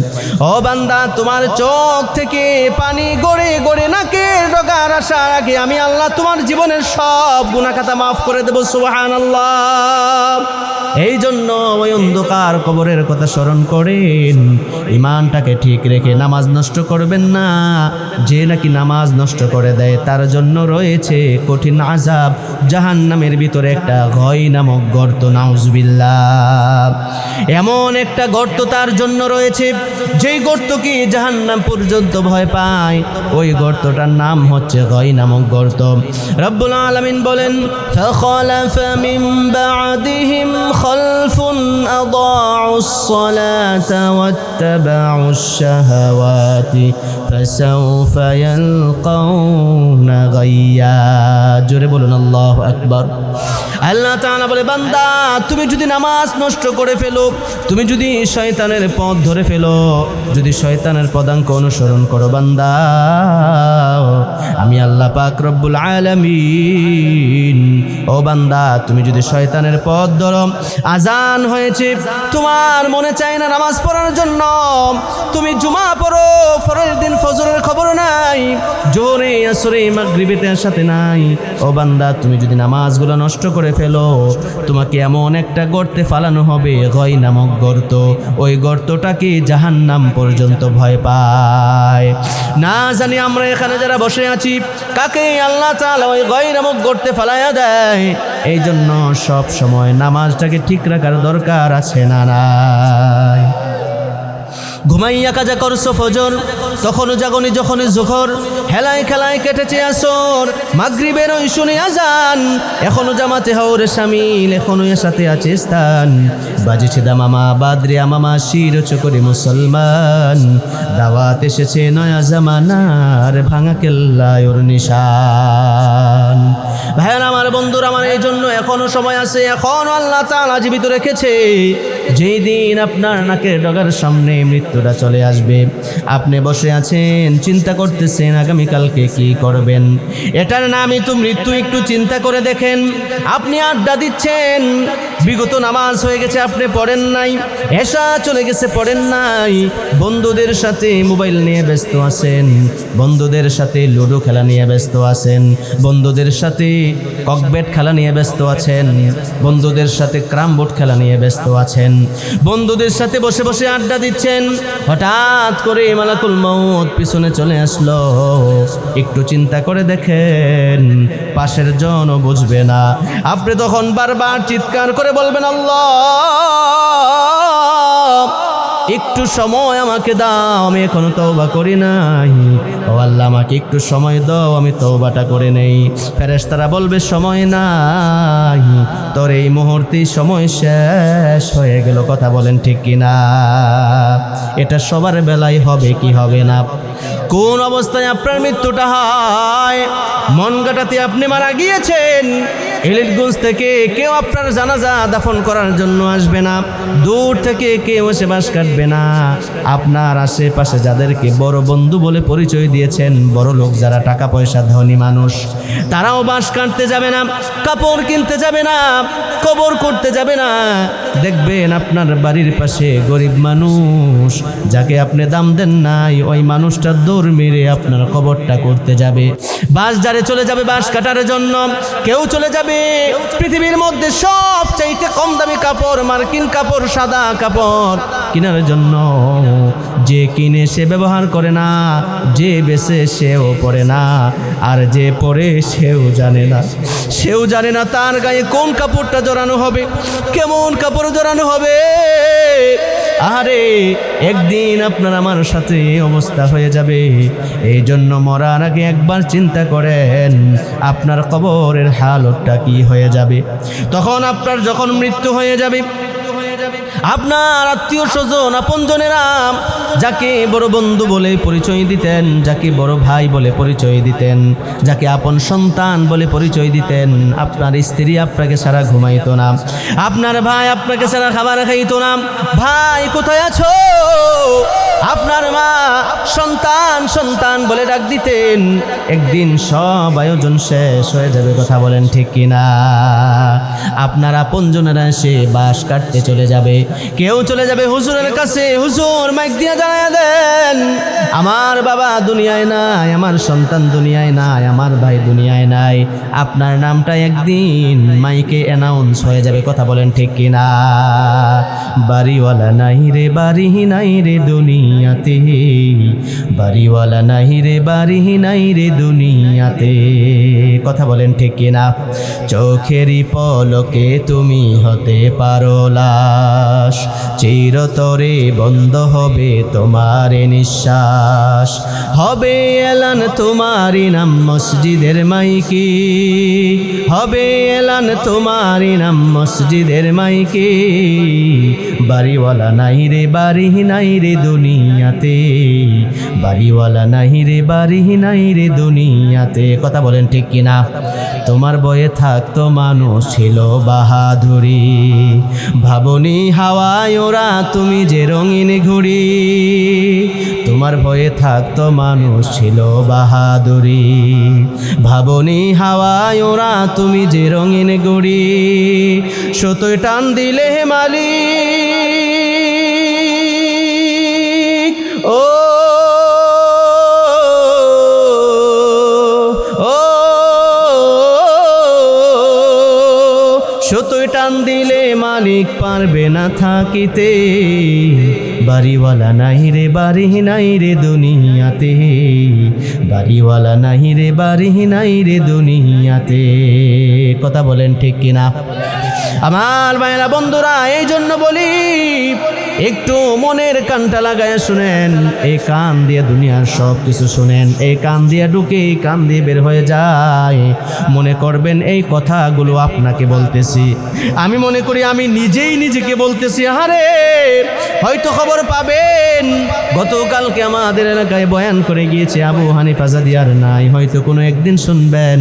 ও বান্দা তোমার চোখ থেকে পানি গড়ে গড়ে নাকের ডগার আসার আগে আমি আল্লাহ তোমার জীবনের সব গুনাহ খাতা মাফ করে দেব। সুবহানাল্লাহ। এই জন্য ওই অন্ধকার কবরের কথা স্মরণ করেন, ইমানটাকে ঠিক রেখে নামাজ নষ্ট করবেন না। যে নাকি নামাজ নষ্ট করে দেয় তার জন্য রয়েছে কঠিন আযাব, জাহান্নামের ভিতরে একটা গয় নামক গর্ত। নাউজুবিল্লাহ। এমন একটা গর্ত তার জন্য রয়েছে, যেই গর্তকে জাহান্নাম পর্যন্ত ভয় পায়, ওই গর্তটার নাম হচ্ছে গয় নামক গর্ত। রব্বুল আলামিন বলেন, ফাখালাফা মিন বা'দিহিম খালফুন আদাউস সালাতা ওয়াত্তাবাউশ শাহাওয়াতি ফাসাউফা ইয়ালকাউনা গাইয়া। জোরে বলুন আল্লাহু আকবার। আল্লাহ তাআলা বলে, বান্দা তুমি যদি নামাজ নষ্ট করে ফেলো, তুমি যদি শয়তানের পথ ধরে ফেলো, যদি শয়তানের পদাঙ্ক অনুসরণ করো, বান্দা আমি আল্লাহ পাক রব্বুল আলামিন, ও বান্দা তুমি যদি শয়তানের পথ ধরো, আজান হয়েছে, তোমার মনে চায় না নামাজ পড়ার জন্য, তুমি জুমা পড়ো, ফজরের দিন ফজরের খবর নাই, জোহরে আসরে মাগরিবেতে সাথে নাই। ও বান্দা, তুমি যদি নামাজগুলো নষ্ট করে ফেলো, তোমাকে এমন একটা গর্তে ফালানো হবে, গয় নামক গর্ত। ওই গর্তটাকে জাহান্নাম পর্যন্ত ভয় পায়। না জানি আমরা এখানে যারা বসে আছি, কাকে আল্লাহ তাআলা ওই গয় নামক গর্তে ফালাইয়া দেয়। এই জন্য সব সময় নামাজটাকে ঠিক রাখার দরকার আছে না নাই? ঘুমাইয়া কাজা করছো ফজর, তখনও জাগনি যখনই জোহর, হেলায় খেলায় কেটেছে আসর, মাগরিবের ওই শুনে আজান, এখনো জামাতে হাওরে শামিল, এখনো এর সাথে আছে স্থান। বাজেছে দামামা বাদরে আমামা শিরচ করে মুসলমান, দাওয়াত এসেছে নয়া জামানার, ভাঙা কেল্লায় ওর নিশান। ভাইয়ার আমার, বন্ধুরা আমার, এই জন্য এখনো সময় আছে, এখনো আল্লাহ তাআলা জীবিত রেখেছে। যেই দিন আপনার নাকের ডগার সামনে মৃত্যুটা চলে আসবে, আপনি বসে আছেন, চিন্তা করতেছেন আগামীকালকে কি করবেন। এটার নামই তো মৃত্যু। একটু চিন্তা করে দেখেন, আপনি আড্ডা দিচ্ছেন, বিগত নামাজ হয়ে গেছে আপনি পড়েন নাই, এশা চলে গেছে পড়েন নাই, বন্ধুদের সাথে মোবাইল নিয়ে ব্যস্ত আছেন, বন্ধুদের সাথে লুডো খেলা নিয়ে ব্যস্ত আছেন, বন্ধুদের সাথে ককবেট খেলা নিয়ে ব্যস্ত আছেন, বন্ধুদের সাথে ক্রাম বোর্ড খেলা নিয়ে ব্যস্ত আছেন, বন্ধুদের সাথে বসে বসে আড্ডা দিচ্ছেন। হঠাৎ করে মালাকুল মউত পিছনে চলে আসলো। একটু চিন্তা করে দেখেন, পাশের জনও বুঝবে না। আপনি তখন বারবার চিৎকার করে বলবেন, আল্লাহ একটু সময় আমাকে দাও, আমি এখনো তওবা করি নাই। ও আল্লাহ, আমাকে একটু সময় দাও, আমি তওবাটা করে নেই। ফেরেশতারা বলবে, সময় নাই, তোর এই মুহূর্তে সময় শেষ হয়ে গেল। কথা বলেন ঠিক কিনা? এটা সবার বেলায় হবে কি হবে না? কোন অবস্থায় আপনার মৃত্যুটা হয়? মন কাটাতে আপনি মারা গিয়েছেন, এলিটগঞ্জ থেকে কেউ আপনার জানাজা দাফন করার জন্য আসবে না, দূর থেকে কেউ এসে বাঁশ কাটবে না। আপনার আশেপাশে যাদেরকে বড় বন্ধু বলে পরিচয় দিয়েছেন, বড় লোক যারা, টাকা পয়সা ধনী মানুষ, তারাও বাঁশ কাটতে যাবে না, কাপড় কিনতে যাবে না, কবর করতে যাবে না। দেখবেন আপনার বাড়ির পাশে গরিব মানুষ, যাকে আপনি দাম দেন নাই, ওই মানুষটা দৌড় মেরে আপনার কবরটা করতে যাবে। বাঁশ যারে চলে যাবে বাঁশ কাটার জন্য, কেউ চলে যাবে পৃথিবীর মধ্যে সবচাইতে কম দামি কাপড়, মার্কিন কাপড়, সাদা কাপড় কেনার জন্য। যে কিনে সে ব্যবহার করে না, যে বেচে সেও পরে না, আর যে পরে সেও জানে না। সেও জানে না তার গায়ে কোন কাপড়টা জড়ানো হবে, কেমন কাপড় জড়ানো হবে। আরে একদিন আপনার আমার সাথে অবস্থা হয়ে যাবে। এই জন্য মরার আগে একবার চিন্তা করেন, আপনার কবরের হালতটা কি হয়ে যাবে। তখন আপনার যখন মৃত্যু হয়ে যাবে, আপনার আত্মীয় স্বজন আপনজনেরা, যাকে বড় বন্ধু বলে পরিচয় দিতেন, যাকে বড় ভাই বলে পরিচয় দিতেন, যাকে আপন সন্তান বলে পরিচয় দিতেন, আপনার স্ত্রী আপনাকে ছাড়া ঘুমাইতো না, আপনার ভাই আপনাকে ছাড়া খাবার খাইতো না। ভাই কোথায় আছো? আপনার মা সন্তান সন্তান বলে ডাক দিতেন। একদিন সব আয়োজন শেষ হয়ে যাবে। কথা বলেন ঠিক কিনা? আপনার আপনজনেরা এসে বাঁশ কাটতে চলে যাবে। কেউ চলে যাবে হুজুরের কাছে, হুজুর মাইক দিয়ে জানায় দেন, আমার বাবা দুনিয়ায় নাই, আমার সন্তান দুনিয়ায় নাই, আমার ভাই দুনিয়ায় নাই। আপনার নামটা একদিন মাইকে অ্যানাউন্স হয়ে যাবে। কথা বলেন ঠিক কিনা? বাড়িওয়ালা নাই রে বাড়ি নাই রে দুনিয়াতে, বাড়িওয়ালা নাই রে বাড়ি নাই রে দুনিয়াতে। কথা বলেন ঠিক কিনা? চোখেরই পলকে তুমি হতে পারো লাশ, চিরতরে বন্ধ হবে তোমার নিঃশ্বাস। হবে এলান তোমারই নাম মসজিদের মাইকে, হবে এলান তোমারই নাম মসজিদের মাইকে। বাড়িওয়ালা নাই রে বাড়ি নাই রে দুনিয়াতে, বাড়িওয়ালা নাই রে বাড়ি নাই রে দুনিয়াতে। কথা বলেন ঠিক কিনা? তোমার বয়ে থাকতো মানুষ ছিল বাহাদুরি, ভাবনি হাওয়ায় ওরা তুমি যে রঙিন ঘুড়ি। তোমার ভয়ে থাকতো মানুষ ছিল বাহাদুরি, ভাবনি হাওয়ায় ওরা তুমি যে রঙিন ঘুড়ি। সতই টান দিলে হে মালিক, ও টান দিলে মালিক পারবে না থাকিতে, বাড়িওয়ালা নাই রে বাড়ি নাই রে দুনিয়াতে, বাড়িওয়ালা নাই রে বাড়ি নাই রে দুনিয়াতে। কথা বলেন ঠিক কিনা? আমার ভাইরা বন্ধুরা, এই জন্য বলি একটু মনের কানটা লাগায় শুনেন। এই কান দিয়ে দুনিয়ার সব কিছু শুনেন, এই কান দিয়ে ঢুকে এই কান দিয়ে বের হয়ে যায়। মনে করবেন এই কথাগুলো আপনাকে বলতেছি, আমি মনে করি আমি নিজেই নিজেকে বলতেছি। আরে হয়তো খবর পাবেন গতকালকে আমাদের এলাকায় বয়ান করে গিয়েছে আবু হানিফা জাদিয়ার নাই, হয়তো কোনো একদিন শুনবেন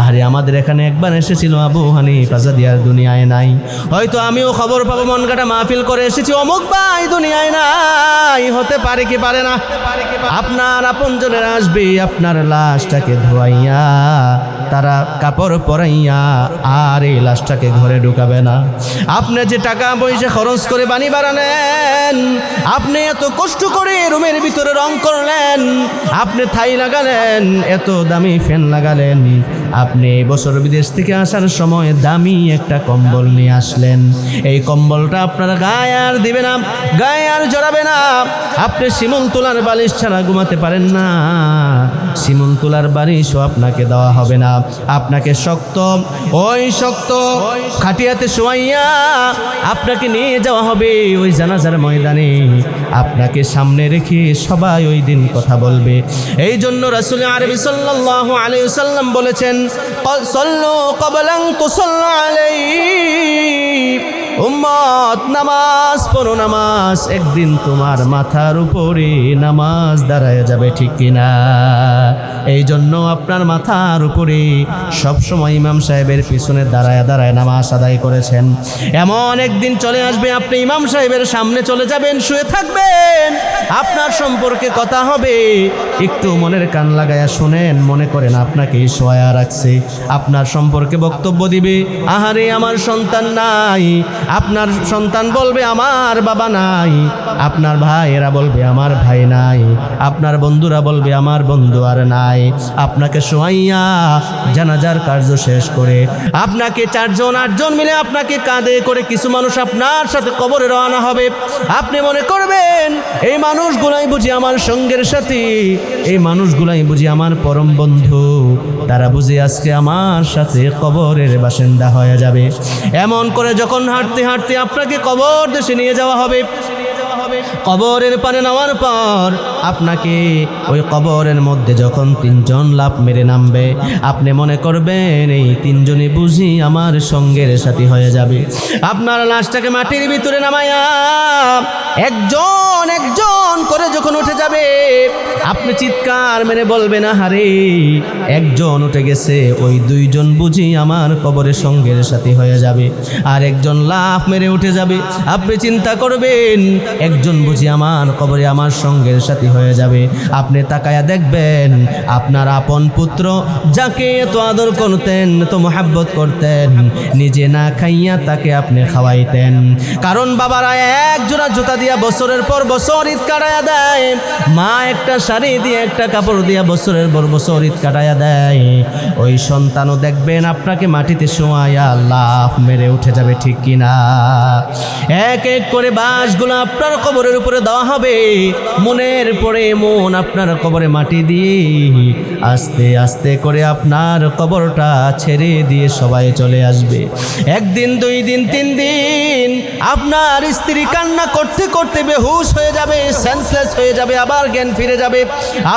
আরে আমাদের এখানে একবার এসেছিল আবু হানিফা জাদিয়ার দুনিয়ায় নাই। হয়তো আমিও খবর পাবো মন কাটা মাহফিল করে এসেছি অমুক ভাই দুনিয়ায় নাই। হতে পারে কি পারে না? আপনার আপনজনেরা আসবে আপনার লাশটাকে ধোয়াইয়া, তারা কাপড় পরাইয়া আর এই লাশটাকে ঘরে ঢুকাবে না। আপনি যে টাকা পয়সা খরচ করে বাড়ি বানালেন, আপনি এত কষ্ট করে রুমের ভিতরে রং করলেন, আপনি থাই লাগালেন, এত দামি ফ্যান লাগালেন, আপনি এই বছর বিদেশ থেকে আসার সময় দামি একটা কম্বল নিয়ে আসলেন, এই কম্বলটা আপনার গায়ে আর দিবে না, গায়ে আর জড়াবে না। আপনি শিমুল তোলার বালিশ ছাড়া ঘুমাতে পারেন না, শিমুল তোলার বালিশও আপনাকে দেওয়া হবে না। আপনাকে শক্ত ওই শক্ত খাটিয়াতে শোয়াইয়া আপনাকে নিয়ে যাওয়া হবে ওই জানাজার ময়দানে, আপনাকে সামনে রেখে সবাই ওই দিন কথা বলবে। এই জন্য রাসূল আরবি সাল্লাল্লাহু আলাইহি ওয়াসাল্লাম বলেছেন, সল্লু ক্বাবলা আন তুসাল্লা আলাইহি, উম্মত নামাজ পড়ো, নামাজ একদিন তোমার মাথার উপরে নামাজ দাঁড়ায় যাবে, ঠিক কিনা? এই জন্য আপনার মাথার উপরে সবসময় ইমাম সাহেবের পিছনে দাঁড়ায় দাঁড়ায় নামাজ আদায় করেছেন। এমন একদিন চলে আসবে আপনি ইমাম সাহেবের সামনে চলে যাবেন, শুয়ে থাকবেন, আপনার সম্পর্কে কথা হবে। একটু মনের কান লাগায়া শুনেন, মনে করেন আপনাকে শোয়া রাখছে, আপনার সম্পর্কে বক্তব্য দিবে। আহারে আমার সন্তান নাই, আপনার সন্তান বলবে আমার বাবা নাই, আপনার ভাইয়েরা বলবে আমার ভাই নাই, আপনার বন্ধুরা বলবে আমার বন্ধু আর নাই। আপনাকে শোয়াইয়া জানাজার কার্য শেষ করে আপনাকে 4 জন 8 জন মিলে আপনাকে কাঁধে করে কিছু মানুষ আপনার সাথে কবরে রওনা হবে। আপনি মনে করবেন এই মানুষগুলাই বুঝি আমার সঙ্গের সাথী, এই মানুষগুলাই বুঝি আমার পরম বন্ধু, তারা বুঝি আজকে আমার সাথে কবরের বাসিন্দা হয়ে যাবে। এমন করে যখন হাঁটতে হাঁটতে আপনাকে কবর দেশে নিয়ে যাওয়া হবে, কবরের পানে নেওয়ার পর আপনাকে ওই কবরের মধ্যে যখন 3 জন লাফ মেরে নামবে, আপনি মনে করবেন এই 3 জনই বুঝি আমার সঙ্গের সাথী হয়ে যাবে। আপনার লাশটাকে মাটির ভিতরে নামায়া একজন একজন করে যখন উঠে যাবে, আপনি চিৎকার মেরে বলবেন আহারে একজন উঠে গেছে, ওই 2 জন বুঝি আমার কবরের সঙ্গের সাথী হয়ে যাবে। আর একজন লাফ মেরে উঠে যাবে, আপনি চিন্তা করবেন একজন বুঝি আমার কবরে আমার সঙ্গের সাথী হয়ে যাবে। আপনি তাকায়া দেখবেন আপনার আপন পুত্র যাকে এত আদর করতেন, এত মোহাব্বত করতেন, নিজে না খাইয়া তাকে আপনি খাওয়াইতেন। কারণ বাবারা এক জোড়া জুতা দিয়া বছরের পর বছর ঈদ কাটাইয়া দেয়, মা একটা শাড়ি দিয়ে একটা কাপড় দিয়া বছরের পর বছর ঈদ কাটাইয়া দেয়। ওই সন্তানও দেখবেন আপনাকে মাটিতে শোয়াইয়া লাফ মেরে উঠে যাবে, ঠিক কিনা? এক এক করে বাঁশগুলো আপনার কবরের উপরে দেওয়া হবে, মনের পরে মন আপনার কবরে মাটি দিয়ে আস্তে আস্তে করে আপনার কবরটা ছেড়ে দিয়ে সবাই চলে আসবে। 1 দিন 2 দিন 3 দিন আপনার স্ত্রী কান্না করতে করতে বেহুশ হয়ে যাবে, সেন্সলেস হয়ে যাবে, আবার জ্ঞান ফিরে যাবে।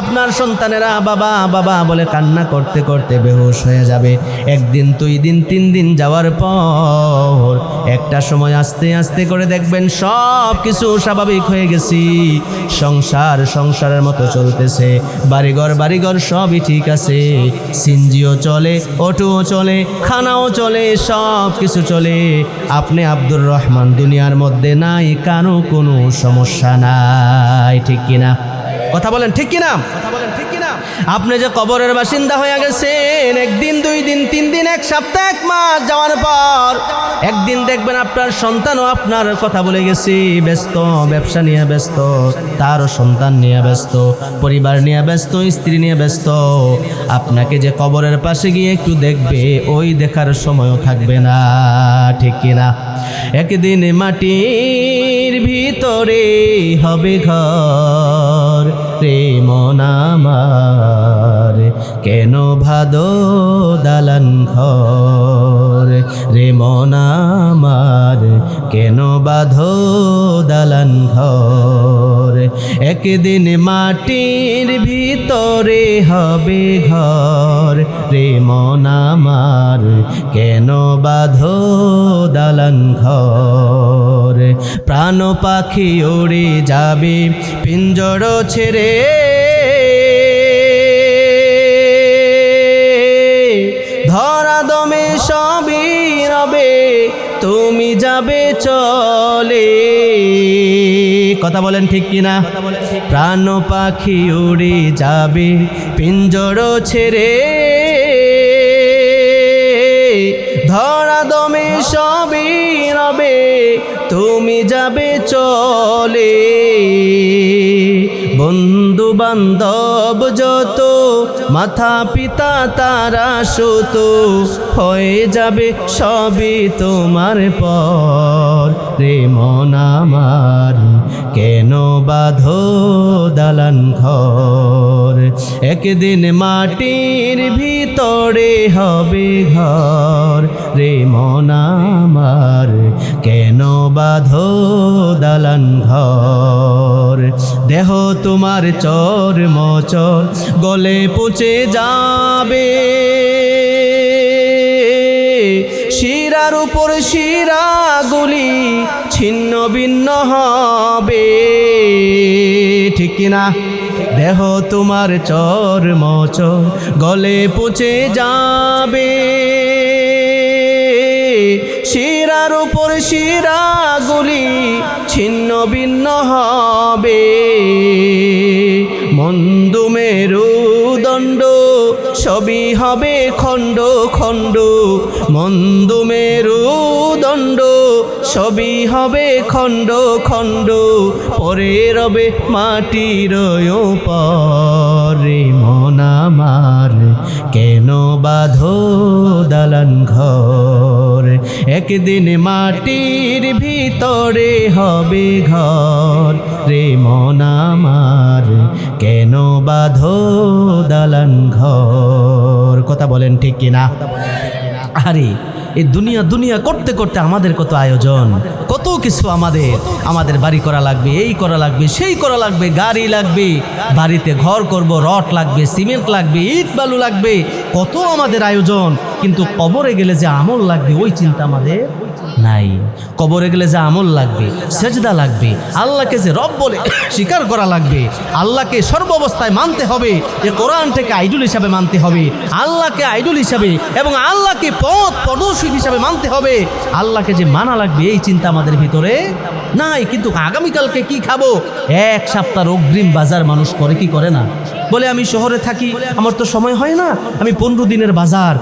আপনার সন্তানেরা বাবা বাবা বলে কান্না করতে করতে বেহুশ হয়ে যাবে। 1 দিন 2 দিন 3 দিন যাওয়ার পর একটা সময় আস্তে আস্তে করে দেখবেন সব কিছু স্বাভাবিক হয়ে গেছি, সংসার সংসারের মতো চলতেছে, বাড়িঘর সবই ঠিক আছে, সিনজিও চলে, অটোও চলে, খানাও চলে, সব কিছু চলে। আপনি আব্দুর রহমান দুনিয়ার মধ্যে নাই, কারো কোনো সমস্যা নাই, ঠিক কিনা? কথা বলেন ঠিক কিনা? আপনি যে কবরের বাসিন্দা হয়ে গেছেন, একদিন, 2 দিন, 3 দিন, 1 সপ্তাহ, 1 মাস যাওয়ার পর একদিন দেখবেন আপনার সন্তানও আপনার কথা বলে গেছে, ব্যস্ত, ব্যবসা নিয়ে ব্যস্ত, তারও সন্তান নিয়ে ব্যস্ত, পরিবার নিয়ে ব্যস্ত, স্ত্রী নিয়ে ব্যস্ত। আপনাকে যে কবরের পাশে গিয়ে একটু দেখবে, ওই দেখার সময়ও থাকবে না, ঠিক কিনা? একদিন মাটির ভিতরে হবে ঘর রে মন আমার, কেন ভাদো দালান ঘর রে মন আমার, কেন বাঁধো দালান ঘর। একদিন মাটির ভিতরে হবে ঘর রে মন আমার, কেন বাঁধো দালান ঘর। প্রাণ পাখি উড়ে যাবে পিঞ্জর ছেড়ে, ধরা দমে সবই রবে, তুমি যাবে চলে। কথা বলেন ঠিক কিনা? প্রাণ পাখি উড়ে যাবে পিঞ্জর ছেড়ে, ধরা দমে সবই রবে, তুমি যাবে চলে। বন্ধু বান্ধব যত, মাথা পিতা তারা সুত, হয়ে যাবে সবই তোমার পর রে মন আমার, কেন বাঁধো দালান ঘর। একদিন মাটির ভিতরে হবে ঘর রে মন আমার, কেন বাঁধো দালান ঘর। দেহ তোমার চর মচর গলে পচে যাবে, শিরার উপর শিরাগুলি ছিন্ন ভিন্ন হবে, ঠিক কিনা? দেহ তোমার চর মচর গলে পচে যাবে, শিরার উপর শিরাগুলি ছিন্ন ভিন্ন হবে। মন্দ মেরুদণ্ড সবই হবে খণ্ড খণ্ড, মন্দ মেরুদণ্ড সবই হবে খণ্ড খণ্ড, পরে রবে মাটির পরে মন আমার, কেন বাঁধো দালান ঘর। একদিন মাটির ভিতরে হবে ঘর রে মন আমার, কেন বাঁধো দালান ঘর। কথা বলেন ঠিক কিনা? আরে এই দুনিয়া দুনিয়া করতে করতে আমাদের কত আয়োজন, কত কিছু আমাদের বাড়ি করা লাগবে, এই করা লাগবে, সেই করা লাগবে, গাড়ি লাগবে, বাড়িতে ঘর করব, রড লাগবে, সিমেন্ট লাগবে, ইট বালু লাগবে, কত আমাদের আয়োজন। কিন্তু কবরে গেলে যে আমল লাগবে ওই চিন্তা আমাদের নাই। কবরে গেলে যে আমল লাগবে, সেজদা লাগবে, আল্লাহকে যে রব বলে স্বীকার করা লাগবে, আল্লাহকে সর্বাবস্থায় মানতে হবে, যে কোরআনটাকে আইডল হিসাবে মানতে হবে, আল্লাহকে আইডল হিসাবে এবং আল্লাহকে পথ প্রদর্শক হিসাবে মানতে হবে, আল্লাহকে যে মানা লাগবে এই চিন্তা আমাদের ভিতরে নাই। কিন্তু আগামীকালকে কি খাবো, 1 সপ্তাহ অগ্রিম বাজার মানুষ করে কি করে না? বলে আমি শহরে থাকি, আমার তো সময় হয় না, আমি 15 দিনের বাজার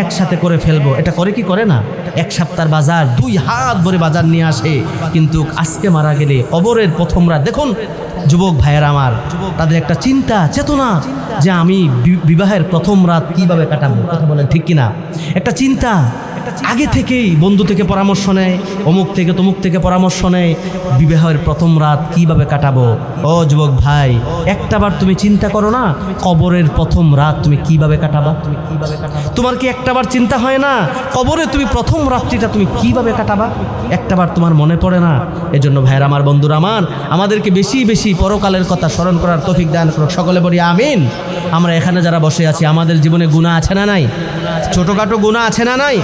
একসাথে করে ফেলবো, এটা করে কি করে না? 1 সপ্তাহের বাজার 2 হাত ভরে বাজার নিয়ে আসে। কিন্তু আজকে মারা গেলে কবরের প্রথম রাত, দেখুন যুবক ভাইয়েরা আমার, তাদের একটা চিন্তা চেতনা যে আমি বিবাহের প্রথম রাত কিভাবে কাটাবো। কথা বলেন ঠিক কিনা? একটা চিন্তা আগে থেকেই বন্ধু থেকে পরামর্শ নেয়, অমুক থেকে তমুক থেকে পরামর্শ নেয়, বিবাহের প্রথম রাত কিভাবে কাটাবো। ও যুবক ভাই, একটাবার তুমি চিন্তা করো না, কবরের প্রথম রাত তুমি কিভাবে কাটাবা? তোমার কি একটাবার চিন্তা হয় না কবরে তুমি প্রথম রাত্রিটা তুমি কিভাবে কাটাবা? একটাবার তোমার মনে পড়ে না? এজন্য ভাইয়ের আমার, বন্ধুরা আমার, আমাদেরকে বেশি বেশি পরকালের কথা স্মরণ করার তৌফিক দান করুক। সকলে বলি আমিন। আমরা এখানে যারা বসে আছি, আমাদের জীবনে গুনাহ আছে না নাই? ছোটোখাটো গুনাহ আছে না নাই?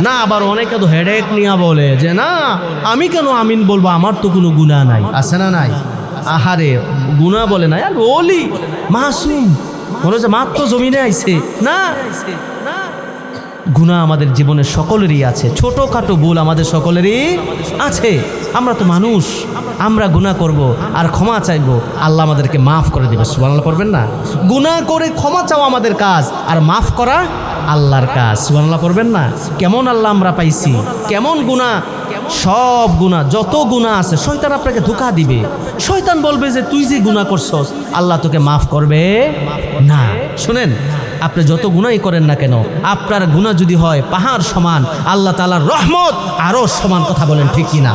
না, আবার অনেকে তো হেডেক নিয়ে বলে যে না আমি কেন আমিন বলবো, আমার তো কোনো গুনাহ নাই। আছে না নাই? আহারে, গুনাহ বলে না, আর ওলি মাসুম মনে হচ্ছে মাত্র জমিনে আইছে না, গুনাহ আমাদের জীবনে সকলেরই আছে, ছোটোখাটো ভুল আমাদের সকলেরই আছে। আমরা তো মানুষ, আমরা গুনাহ করব আর ক্ষমা চাইবো, আল্লাহ আমাদেরকে মাফ করে দেবে। সুবহানাল্লাহ করবেন না? গুনাহ করে ক্ষমা চাওয়া আমাদের কাজ, আর মাফ করা আল্লাহর কাজ। সুবহানাল্লাহ করবেন না? কেমন আল্লাহ আমরা পাইছি, কেমন গুনাহ, সব গুনাহ, যত গুনাহ আছে শয়তান আপনাকে ধোঁকা দিবে। শয়তান বলবে যে তুই যে গুনাহ করছস আল্লাহ তোকে মাফ করবে না। শুনেন, আপনি যত গুনাহই করেন না কেন, আপনার গুনাহ যদি হয় পাহাড় সমান, আল্লাহ তাআলার রহমত আরো সমান। কথা বলেন ঠিক কিনা?